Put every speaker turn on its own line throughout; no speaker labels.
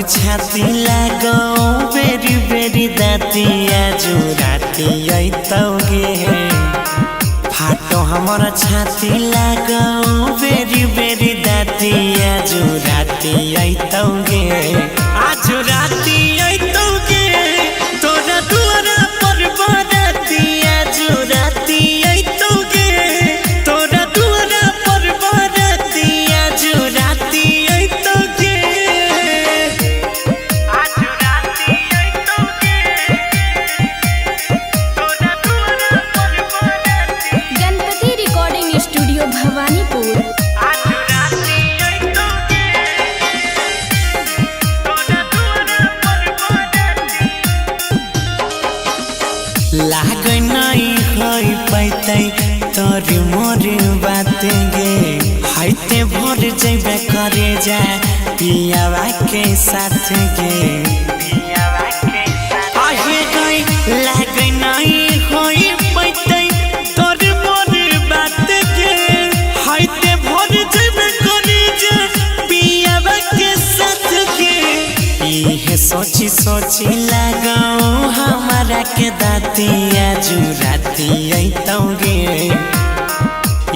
छाती लागो बेरी बेरी दातिया जो राती अइतौगे फाटो हमर छाती लागो बेरी बेरी दातिया जो राती अइतौगे आज राती अइतौगे तोरा दुआरा पर बरातिया जो राती अइतौगे तोरा दुआरा पर बरातिया जो राती अइतौगे आज राती अइतौगे तोरा दुआरा पर बरातिया
गणपति रिकॉर्डिंग स्टूडियो भवानीपुर।
आज राती अइतौगे तोरा दुआरा पर बरातिया लागै नहीं होई पैतै तोर मोर बात गे हाइते भर जैबे करे जा पियावा के साथ गे आहे गई लागै नहीं होई पैतै तोर मोर बात गे हाइते भर जैबे करे जा पियावा के साथ गे इहे सोची सोची लगाओ हमारा के दातिया जो राती अइतौगे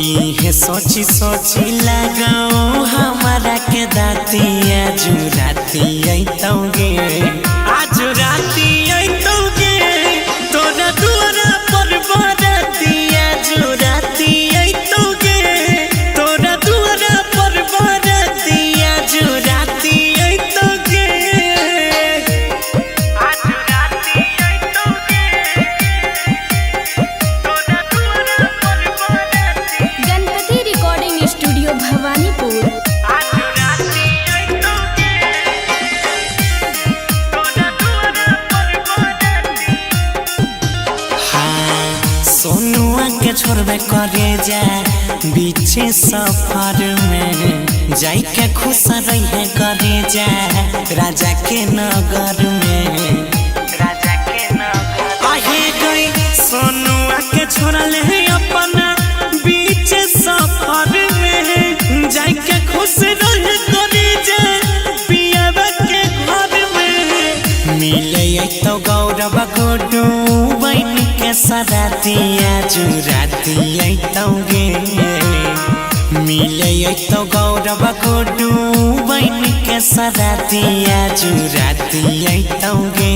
इहे सोची सोची लगाओ हमारा के दातिया जो राती अइतौगे आज राती अइतौगे तोरा दुआरा पर बरातिया जो राती अइतौगे तोरा दुआरा पर बरातिया जो राती अइतौगे आज राती अइतौगे तोरा दुआरा पर बरातिया
गणपति रिकॉर्डिंग स्टूडियो भवानीपुर।
आज राती अइतौगे तोरा दुआरा पर बरातिया हाँ सोनुआ के छोड़बे करे जा बीचे सफर में जाई के खुश रहे करे जा राजा के नगर में राजा के नगर आहे गई सोनुआ के छोड़ल है अपना बीचे सफर में जाई के खुश रहे करे जा पियावा के घर में मिले तो गौरव गोडू बन के सरातिया जो राती अइतौगे मिले तो गौरव गोडू बन के सरातिया जो राती अइतौगे।